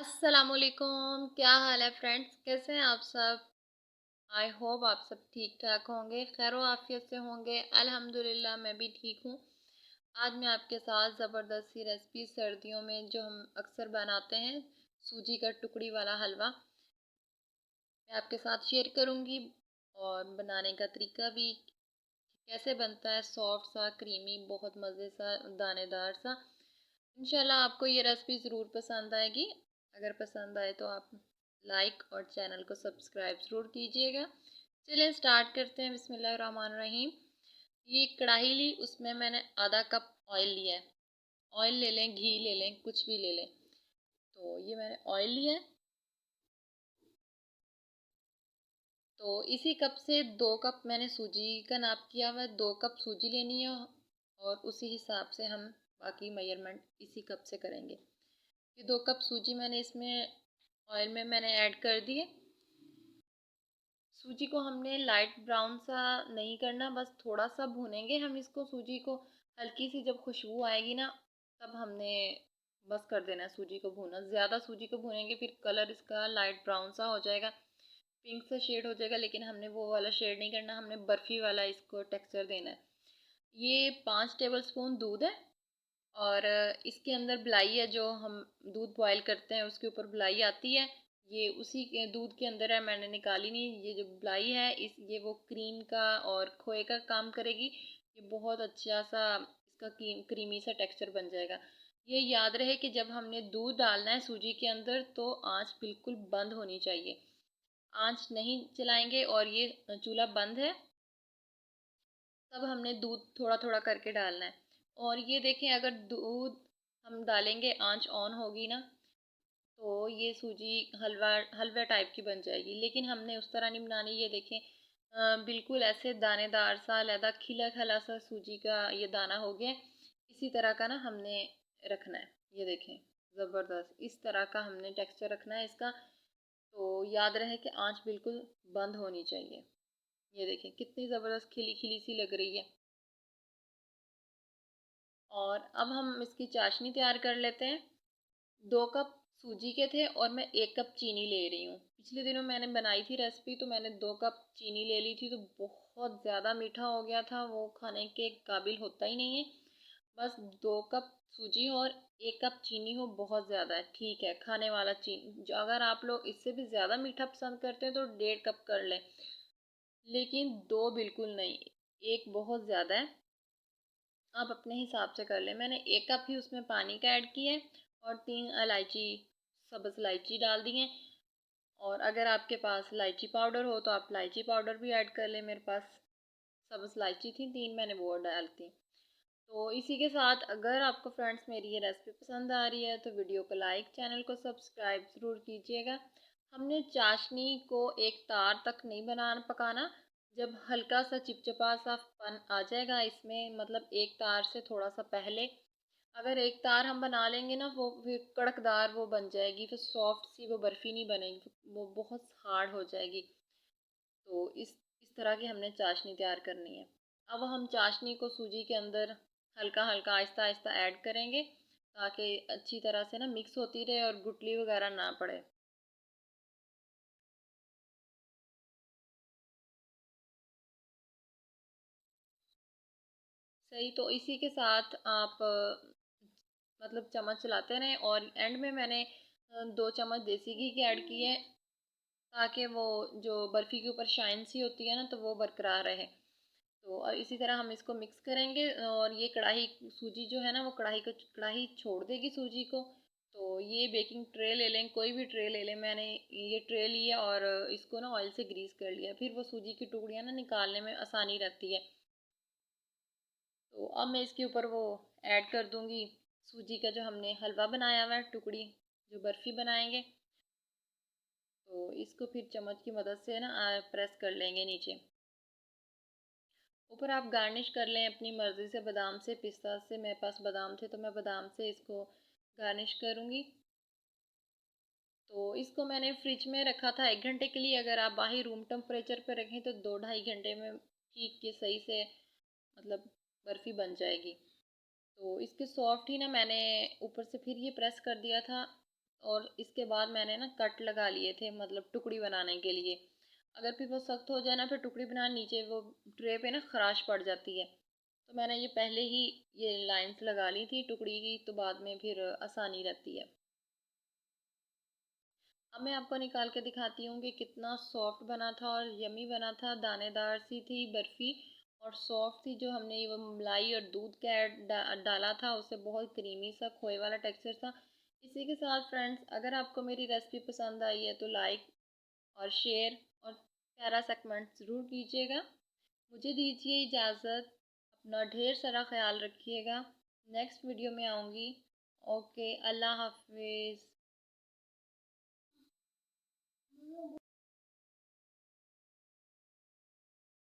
अस्सलामुअलैकुम, क्या हाल है फ्रेंड्स? कैसे हैं आप सब? आई होप आप सब ठीक ठाक होंगे, खैर आफियत से होंगे। अल्हम्दुलिल्लाह मैं भी ठीक हूँ। आज मैं आपके साथ ज़बरदस्त सी रेसिपी सर्दियों में जो हम अक्सर बनाते हैं, सूजी का टुकड़ी वाला हलवा, मैं आपके साथ शेयर करूँगी। और बनाने का तरीका भी कैसे बनता है, सॉफ्ट सा, क्रीमी, बहुत मज़े सा, दानेदार सा। इंशाल्लाह आपको ये रेसिपी ज़रूर पसंद आएगी। अगर पसंद आए तो आप लाइक और चैनल को सब्सक्राइब ज़रूर कीजिएगा। चलिए स्टार्ट करते हैं। बिस्मिल्लाहिर्रहमानिर्रहीम। ये कढ़ाई ली, उसमें मैंने आधा कप ऑयल लिया है। ऑयल ले लें, घी ले लें, कुछ भी ले लें। तो ये मैंने ऑयल लिया है। तो इसी कप से 2 कप मैंने सूजी का नाप किया हुआ है। 2 कप सूजी लेनी है और उसी हिसाब से हम बाकी मेजरमेंट इसी कप से करेंगे। ये 2 कप सूजी मैंने इसमें ऑयल में मैंने ऐड कर दिए। सूजी को हमने लाइट ब्राउन सा नहीं करना, बस थोड़ा सा भूनेंगे हम इसको। सूजी को हल्की सी जब खुशबू आएगी ना, तब हमने बस कर देना है सूजी को भूनना। ज़्यादा सूजी को भूनेंगे फिर कलर इसका लाइट ब्राउन सा हो जाएगा, पिंक सा शेड हो जाएगा। लेकिन हमने वो वाला शेड नहीं करना, हमने बर्फ़ी वाला इसको टेक्सचर देना है। ये 5 टेबल स्पून दूध है और इसके अंदर बलाई है। जो हम दूध बॉयल करते हैं उसके ऊपर बलाई आती है, ये उसी के दूध के अंदर है, मैंने निकाली नहीं। ये जो बलाई है ये वो क्रीम का और खोए का काम करेगी। ये बहुत अच्छा सा इसका क्रीमी सा टेक्सचर बन जाएगा। ये याद रहे कि जब हमने दूध डालना है सूजी के अंदर तो आंच बिल्कुल बंद होनी चाहिए। आंच नहीं चलाएंगे और ये चूल्हा बंद है, तब हमने दूध थोड़ा थोड़ा करके डालना है। और ये देखें, अगर दूध हम डालेंगे, आंच ऑन होगी ना, तो ये सूजी हलवा हलवा टाइप की बन जाएगी। लेकिन हमने उस तरह नहीं बनानी। ये देखें, बिल्कुल ऐसे दानेदार सा, लहदा खिला खिला सा सूजी का ये दाना हो गया। इसी तरह का ना हमने रखना है। ये देखें, ज़बरदस्त इस तरह का हमने टेक्सचर रखना है इसका। तो याद रहे कि आंच बिल्कुल बंद होनी चाहिए। ये देखें कितनी ज़बरदस्त खिली खिली सी लग रही है। और अब हम इसकी चाशनी तैयार कर लेते हैं। 2 कप सूजी के थे और मैं 1 कप चीनी ले रही हूँ। पिछले दिनों मैंने बनाई थी रेसिपी, तो मैंने 2 कप चीनी ले ली थी, तो बहुत ज़्यादा मीठा हो गया था, वो खाने के काबिल होता ही नहीं है। बस 2 कप सूजी और 1 कप चीनी हो बहुत ज़्यादा है, ठीक है खाने वाला चीनी। जो अगर आप लोग इससे भी ज़्यादा मीठा पसंद करते हैं तो 1.5 कप कर लें, लेकिन 2 बिल्कुल नहीं। एक बहुत ज़्यादा है, आप अपने हिसाब से कर लें। मैंने 1 कप ही उसमें पानी का ऐड किया है और 3 इलायची, सब्ज़ इलायची डाल दी हैं। और अगर आपके पास इलायची पाउडर हो तो आप इलायची पाउडर भी ऐड कर लें। मेरे पास सब्ज़ इलायची थी 3, मैंने वो डाल दी। तो इसी के साथ अगर आपको फ्रेंड्स मेरी ये रेसिपी पसंद आ रही है तो वीडियो को लाइक, चैनल को सब्सक्राइब ज़रूर कीजिएगा। हमने चाशनी को एक तार तक नहीं पकाना। जब हल्का सा चिपचिपा सा पन आ जाएगा इसमें, मतलब एक तार से थोड़ा सा पहले, अगर एक तार हम बना लेंगे ना, वो फिर कड़कदार वो बन जाएगी, फिर सॉफ्ट सी वो बर्फ़ी नहीं बनेगी, वो बहुत हार्ड हो जाएगी। तो इस तरह की हमने चाशनी तैयार करनी है। अब हम चाशनी को सूजी के अंदर हल्का हल्का आहिस्ता आहिस्ता ऐड करेंगे, ताकि अच्छी तरह से ना मिक्स होती रहे और गुठली वगैरह ना पड़े। सही, तो इसी के साथ आप मतलब चम्मच चलाते रहें। और एंड में मैंने 2 चम्मच देसी घी के ऐड किए, ताकि वो जो बर्फ़ी के ऊपर शाइन सी होती है ना, तो वो बरकरार रहे। तो इसी तरह हम इसको मिक्स करेंगे। और ये कढ़ाई, सूजी जो है ना, वो कढ़ाई छोड़ देगी सूजी को। तो ये बेकिंग ट्रे ले लें, कोई भी ट्रे ले लें। मैंने ये ट्रे लिया और इसको ना ऑयल से ग्रीस कर लिया, फिर वो सूजी की टुकड़ियाँ ना निकालने में आसानी रहती है। तो अब मैं इसके ऊपर वो ऐड कर दूँगी, सूजी का जो हमने हलवा बनाया हुआ है, टुकड़ी जो बर्फ़ी बनाएंगे। तो इसको फिर चम्मच की मदद से ना प्रेस कर लेंगे नीचे। ऊपर आप गार्निश कर लें अपनी मर्ज़ी से, बादाम से, पिस्ता से। मेरे पास बादाम थे तो मैं बादाम से इसको गार्निश करूँगी। तो इसको मैंने फ्रिज में रखा था 1 घंटे के लिए। अगर आप बाहर रूम टेम्परेचर पर रखें तो 2 ढाई घंटे में ठीक के सही से मतलब बर्फ़ी बन जाएगी। तो इसके सॉफ्ट ही ना मैंने ऊपर से फिर ये प्रेस कर दिया था। और इसके बाद मैंने ना कट लगा लिए थे, मतलब टुकड़ी बनाने के लिए। अगर फिर वो सख्त हो जाए ना, फिर टुकड़ी बनाने नीचे वो ट्रे पे ना खराश पड़ जाती है। तो मैंने ये पहले ही ये लाइंस लगा ली थी टुकड़ी की, तो बाद में फिर आसानी रहती है। अब मैं आपको निकाल के दिखाती हूँ कि कितना सॉफ्ट बना था और यमी बना था। दानेदार सी थी बर्फ़ी और सॉफ्ट थी। जो हमने ये वो मलाई और दूध का डाला था, उससे बहुत क्रीमी सा खोए वाला टेक्सचर था। इसी के साथ फ्रेंड्स, अगर आपको मेरी रेसिपी पसंद आई है तो लाइक और शेयर और प्यारा सा कमेंट ज़रूर कीजिएगा। मुझे दीजिए इजाज़त। अपना ढेर सारा ख्याल रखिएगा। नेक्स्ट वीडियो में आऊँगी। ओके, अल्लाह हाफिज़।